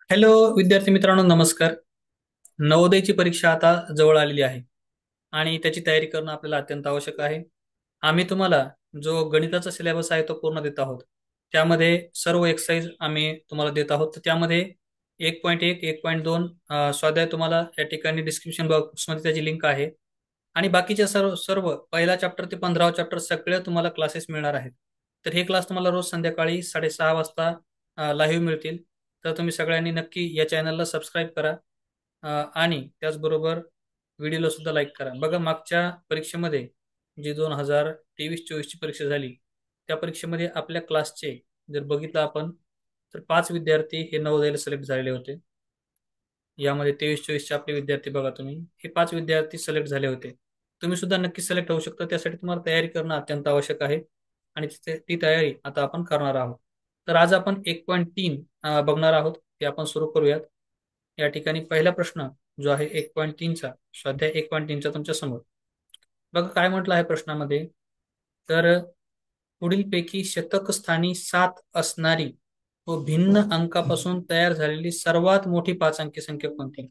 Hello विद्यार्थी मित्रांनो, नमस्कार. नवोदयची परीक्षा आता जवळ आलेली आहे आणि त्याची तयारी करणं आपल्याला अत्यंत आवश्यक आहे. आम्ही तुम्हाला जो गणिताचा सिलेबस आहे तो पूर्ण देत आहोत. त्यामध्ये सर्व एक्सरसाइज आम्ही तुम्हाला देत आहोत. तर त्यामध्ये 1.1, 1.2 स्वाध्याय तुम्हाला या ठिकाणी डिस्क्रिप्शन बॉक्समध्ये त्याची लिंक आहे. आणि बाकीच्या सर्व सर्व पहिला चॅप्टर ते 15वा चॅप्टर सगळे तुम्हाला क्लासेस मिळणार आहेत. तर हे क्लास तुम्हाला रोज संध्याकाळी 6:30 वाजता लाईव्ह मिळतील. तर तुम्ही सगळ्यांनी नक्की या चॅनलला सबस्क्राईब करा. आणि त्याचबरोबर व्हिडिओला सुद्धा लाईक करा. बघा, मागच्या परीक्षेमध्ये जी 2023-24 ची परीक्षा झाली, त्या परीक्षेमध्ये आपल्या क्लासचे जर बघितलं आपण तर 5 विद्यार्थी हे नवोदयला सिलेक्ट झालेले होते. यामध्ये 23-24 चे आपले विद्यार्थी बघा, तुम्ही हे 5 विद्यार्थी सिलेक्ट झाले होते. तुम्ही सुद्धा नक्की सिलेक्ट होऊ शकता. त्यासाठी तुम्हाला तयारी करणं अत्यंत आवश्यक आहे आणि ती तयारी आता आपण करणार आहोत. तर आज आपण 1.3 बघणार आहोत. ते आपण सुरू करूयात. या ठिकाणी पहिला प्रश्न जो आहे 1.3चा, स्वाध्याय 1.3चा तुमच्या समोर बघा काय म्हटलं आहे प्रश्नामध्ये. तर पुढीलपैकी शतक स्थानी 7 असणारी व भिन्न अंकापासून तयार झालेली सर्वात मोठी 5 अंकी संख्या कोणती?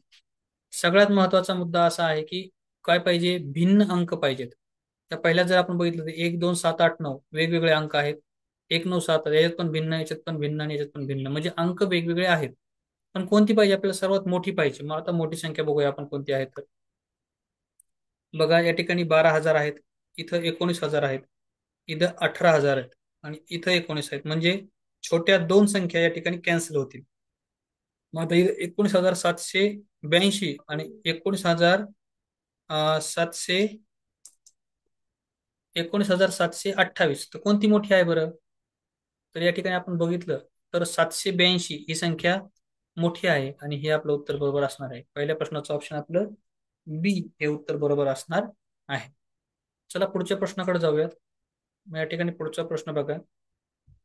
सगळ्यात महत्वाचा मुद्दा असा आहे की काय पाहिजे, भिन्न अंक पाहिजेत. त्या पहिल्या जर आपण बघितलं तर 1, 2, 7, 8, 9 वेगवेगळे अंक आहेत. 1, 9, 7 याच्यात पण भिन्न, याच्यात पण भिन्न आणि याच्यात पण भिन्न, म्हणजे अंक वेगवेगळे आहेत. पण कोणती पाहिजे आपल्याला? सर्वात मोठी पाहिजे. मग आता मोठी संख्या बघूया आपण कोणती आहे. तर बघा, या ठिकाणी 12,000 आहेत, इथं 19,000 आहेत, इथं 18,000 आहेत आणि इथं 19 आहेत. म्हणजे छोट्या दोन संख्या या ठिकाणी कॅन्सल होतील. मग आता इथं 19,782 आणि 19,728 तर कोणती मोठी आहे बरं? तर या ठिकाणी आपण बघितलं तर 782 ही संख्या मोठी आहे आणि हे आपलं उत्तर बरोबर असणार आहे. पहिल्या प्रश्नाचं ऑप्शन आपलं बी हे उत्तर बरोबर असणार आहे. चला पुढच्या प्रश्नाकडे जाऊयात. मग या ठिकाणी पुढचा प्रश्न बघा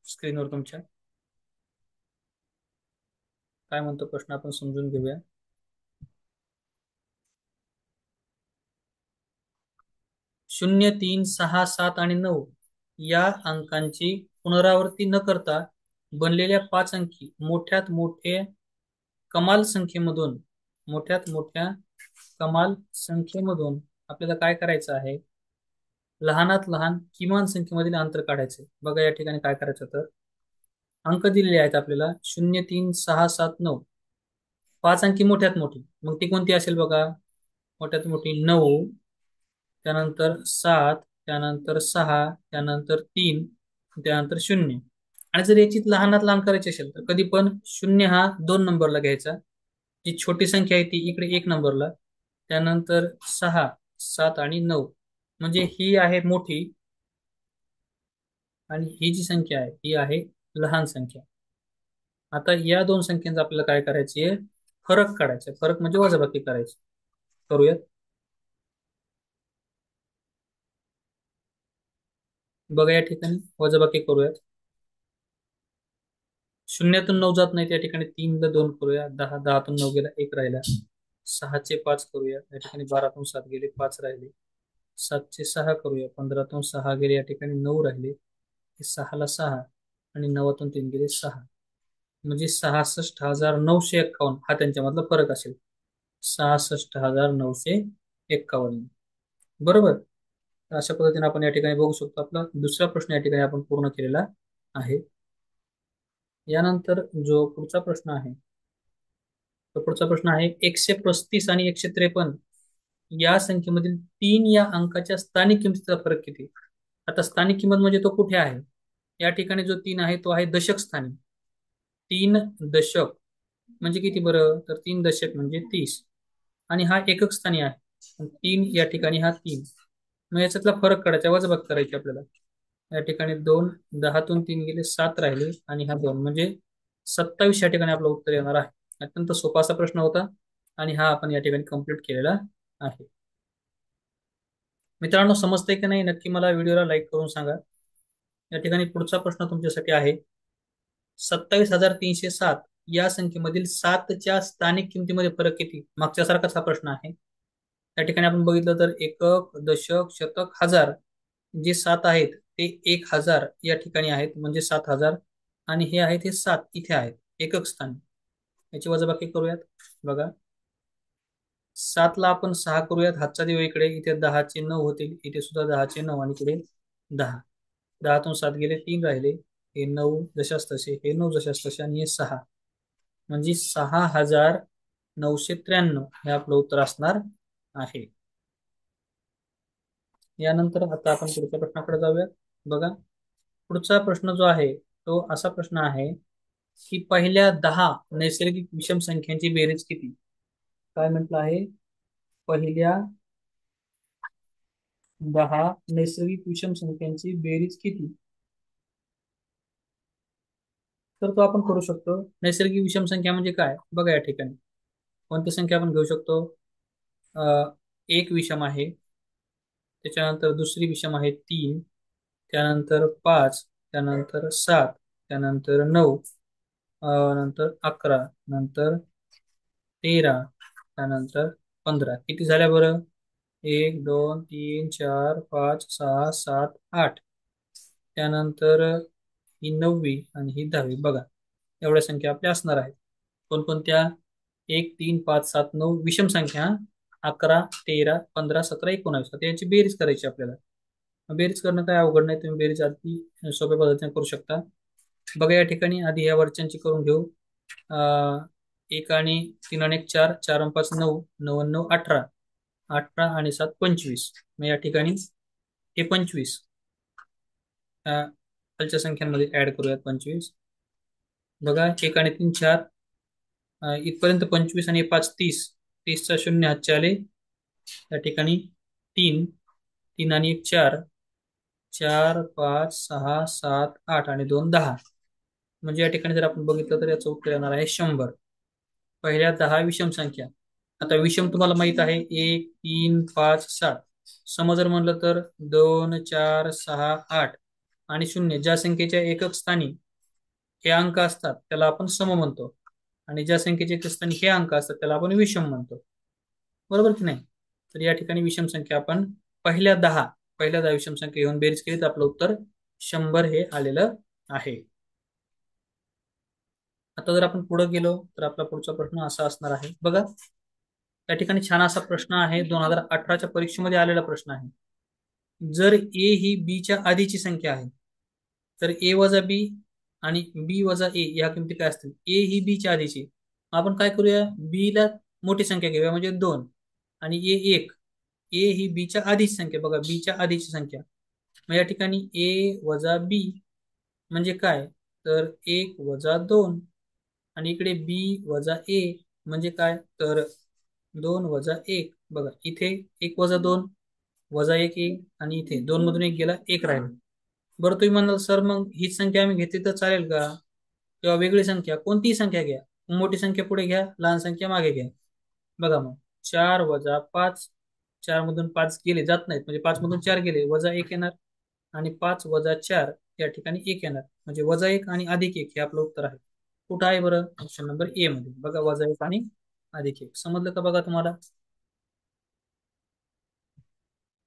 स्क्रीनवर तुमच्या. काय म्हणतो प्रश्न आपण समजून घेऊया. 0, 3, 6, 7 आणि 9 या अंकांची पुनरावृत्ती न करता बनलेल्या 5 अंकी मोठ्यात मोठे कमाल संख्येमधून मोठ्यात मोठ्या कमाल संख्येमधून आपल्याला काय करायचं आहे? लहानात लहान किमान संख्येमधील अंतर काढायचे. बघा या ठिकाणी काय करायचं, तर अंक दिलेले आहेत आपल्याला 0, 3, 6, 7, 9. 5 अंकी मोठ्यात मोठी, मग ती कोणती असेल बघा? मोठ्यात मोठी 9, त्यानंतर 7, त्यानंतर 6, त्यानंतर 3, त्यानंतर 0. आणि जर याची लहानात लहान करायची असेल तर कधी पण 0 हा 2 नंबरला घ्यायचा, जी छोटी संख्या आहे ती इकडे 1 नंबरला, त्यानंतर 6, 7 आणि 9, म्हणजे ही आहे मोठी आणि ही जी संख्या आहे ही आहे लहान संख्या. आता या दोन संख्यांचा आपल्याला काय करायची आहे? फरक काढायचा. फरक म्हणजे वजाबाकी करायची. करूयात. बघा या ठिकाणी वजाबाकी करूयात. 0तून 9 जात नाही, त्या ठिकाणी 3 ला 2 करूया. 10, 10तून 9 गेला, 1 राहिला. 6 चे 5 करूया, या ठिकाणी 12तून 7 गेले, 5 राहिले. 7 चे 6 करूया, 15तून 6 गेले, या ठिकाणी 9 राहिले. 6 ला 6 आणि 9तून 3 गेले, 6. म्हणजे 66,951 हा त्यांच्यामधला फरक असेल. 66,951 बरोबर. तर अशा पद्धतीने आपण या ठिकाणी बघू शकतो. आपला दुसरा प्रश्न या ठिकाणी आपण पूर्ण केलेला आहे. यानंतर जो पुढचा प्रश्न आहे, तो पुढचा प्रश्न आहे 135 आणि 153 या संख्येमधील 3 या अंकाच्या स्थानिक किमतीचा फरक किती? आता स्थानिक किंमत म्हणजे तो कुठे आहे? या ठिकाणी जो 3 आहे तो आहे दशक स्थानी. 3 दशक म्हणजे किती बरं? तर 3 दशक म्हणजे 30 आणि हा एकक स्थानी आहे. 3 या ठिकाणी हा 3, मग याच्यातला फरक काढायचा, वजाबाकी करायची आपल्याला. या ठिकाणी 2, 10तून 3 गेले, 7 राहिले आणि हा 2 म्हणजे 27 या ठिकाणी आपलं उत्तर येणार आहे. अत्यंत सोपा असा प्रश्न होता आणि हा आपण या ठिकाणी कंप्लीट केलेला आहे. मित्रांनो, समजतंय की नाही नक्की मला व्हिडिओला लाईक करून सांगा. या ठिकाणी पुढचा प्रश्न तुमच्यासाठी आहे 27,307 या संख्येमधील 7च्या स्थानिक किमतीमध्ये फरक किती? मागच्या सारखाच हा प्रश्न आहे. या ठिकाणी आपण बघितलं तर एकक, दशक, शतक, हजार जे 7 आहेत ते 1,000 या ठिकाणी आहेत, म्हणजे 7,000. आणि हे आहेत हे 7 इथे आहेत एकक स्थानी. याची वजाबाकी करूयात. बघा, 7 ला आपण 6 करूयात, हातचा दिवा इकडे, इथे 10चे 9 होतील, इथे सुद्धा 10चे 9 आणि इकडे 10. 10तून 7 गेले, 3 राहिले, हे 9 जशास तसे, हे 9 जशास तसे आणि हे 6, म्हणजे 6993 हे आपलं उत्तर असणार आहे. यानंतर आता आपण पुढच्या प्रश्नाकडे जाऊयात. बघा, पुढचा प्रश्न जो आहे तो असा प्रश्न आहे की पहिल्या 10 नैसर्गिक विषम संख्यांची बेरीज किती? काय म्हटलं आहे? पहिल्या 10 नैसर्गिक विषम संख्यांची बेरीज किती? तर तो आपण करू शकतो. नैसर्गिक विषम संख्या म्हणजे काय? बघा या ठिकाणी कोणती संख्या आपण घेऊ शकतो? एक विषम आहे, त्याच्यानंतर दुसरी विषम आहे 3, त्यानंतर 5, त्यानंतर 7, त्यानंतर 9, नंतर 11, नंतर 13, त्यानंतर 15. किती झाल्या बरं? 1 2 3 4 5 6 7 8. त्यानंतर ही 9वी आणि ही 10वी. बघा, एवढ्या संख्या आपल्या असणार आहेत. कोणकोणत्या? 1 3 5 7 9 विषम संख्या, 11 13 15 17 19. आता याची बेरीज करायची आपल्याला. बेरीज करणं काय अवघड नाही, तुम्ही बेरीज अगदी सोप्या पद्धतीने करू शकता. बघा या ठिकाणी आधी या वरच्यांची करून घेऊ. 1 आणि 3 आणि 4, 4 आणि 5 9, 9 आणि 9 18, 18 आणि 7 25. मग या ठिकाणी हे 25 खालच्या संख्यांमध्ये ऍड करूयात. 25. बघा, 1 आणि 3 4, इथपर्यंत 25 आणि 5 30. 30चा शून्य हातचे आले. या ठिकाणी 3, 3 आणि 1 4, 4 5 6 7 8 आणि 2 10. म्हणजे या ठिकाणी जर आपण बघितलं तर याचं उत्तर येणार आहे 100. पहिल्या 10 विषम संख्या. आता विषम तुम्हाला माहित आहे 1 3 5 7. सम जर म्हणलं तर 2 4 6 8 आणि 0. ज्या संख्येच्या एकक स्थानी हे अंक असतात त्याला आपण सम म्हणतो, आणि ज्या संख्येच्या एकक स्थानी हे अंक असतात त्याला आपण विषम म्हणतो. बरोबर की नाही? तर या ठिकाणी विषम संख्या आपण पहिल्या 10 विषम संख्या घेऊन बेरीज केली तर आपलं उत्तर 100 हे आलेलं आहे. आता जर आपण पुढे गेलो तर आपला पुढचा प्रश्न असा असणार आहे. बघा, त्या ठिकाणी छान असा प्रश्न आहे, 2018च्या परीक्षेमध्ये आलेला प्रश्न आहे. जर ए ही बी च्या आधीची संख्या आहे, तर ए वजा बी आणि बी वजा ए या किमती काय असतील? ए ही बी च्या आधीची. आपण काय करूया? बी ला मोठी संख्या घेऊया म्हणजे 2 आणि ए 1. ए ही बी च्या आधीची संख्या. बघा, बी च्या आधीची संख्या. मग या ठिकाणी ए वजा बी म्हणजे काय? तर 1 वजा 2. आणि इकडे बी वजा ए म्हणजे काय? तर 2 वजा 1. बघा, इथे 1 वजा 2 वजा 1 1 आणि इथे 2 मधून 1 गेला, 1 राहिला. बरं, तुम्ही म्हणाल सर मग हीच संख्या आम्ही घेतली तर चालेल का? किंवा वेगळी संख्या, कोणतीही संख्या घ्या, मोठी संख्या पुढे घ्या, लहान संख्या मागे घ्या. बघा मग 4 वजा 5, 4 मधून 5 गेले, जात नाहीत, म्हणजे 5 मधून 4 गेले, वजा 1 येणार, आणि 5 वजा 4 या ठिकाणी 1 येणार, म्हणजे वजा 1 आणि अधिक 1 हे आपलं उत्तर आहे. कुठं आहे बरं? ऑप्शन नंबर ए मध्ये. बघा, वजा 1 आणि अधिक 1. समजलं का बघा तुम्हाला?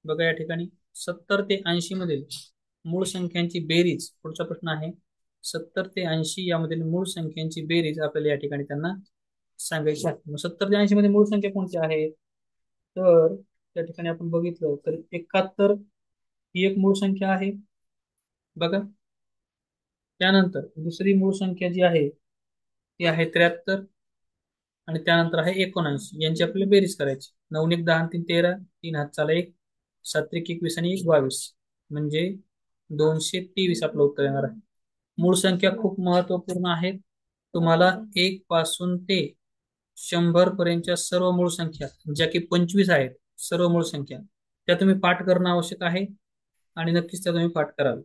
बघा या ठिकाणी 70 ते 80 मधील मूळ संख्यांची बेरीज, पुढचा प्रश्न आहे. 70 ते 80 यामधील मूळ संख्यांची बेरीज आपल्याला या ठिकाणी त्यांना सांगायची आहे. मग 70 ते 80 मध्ये मूळ संख्या कोणत्या आहेत? तर त्या ठिकाणी आपण बघितलं तर 71 ही एक मूळ संख्या आहे. बघा, त्यानंतर दुसरी मूळ संख्या जी आहे ती आहे 73, आणि त्यानंतर आहे 79. यांची आपल्याला बेरीज करायची. 9 1 10 3 13, 3 हात चाला 1, 7 1 21 आणि 1 22, म्हणजे 223 आपलं उत्तर येणार आहे. मूळ संख्या खूप महत्वपूर्ण आहेत. तुम्हाला 1 पासून ते 100 पर्यंतच्या सर्व मूळ संख्या, ज्या की 25 आहेत, सर्व मूळ संख्या त्या तुम्ही पाठ करणं आवश्यक आहे, आणि नक्कीच त्या तुम्ही पाठ कराल,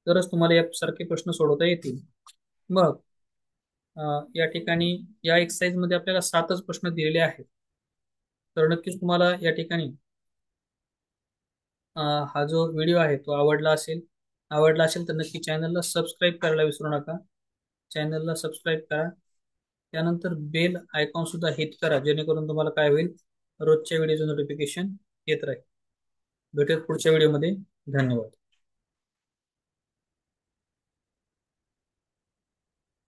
तरच तुम्हाला यासारखे प्रश्न सोडवता येतील. मग या ठिकाणी या एक्सरसाइज मध्ये आपल्याला 7च प्रश्न दिलेले आहेत. तर नक्कीच तुम्हाला या ठिकाणी हा जो व्हिडिओ आहे तो आवडला असेल तर नक्की चॅनलला सबस्क्राईब करायला विसरू नका. चॅनलला सबस्क्राईब करा. त्यानंतर बेल आयकॉन सुद्धा हिट करा, जेणेकरून तुम्हाला काय होईल? रोजच्या व्हिडिओचं नोटिफिकेशन येत राहील. भेटूयात पुढच्या व्हिडिओमध्ये. धन्यवाद.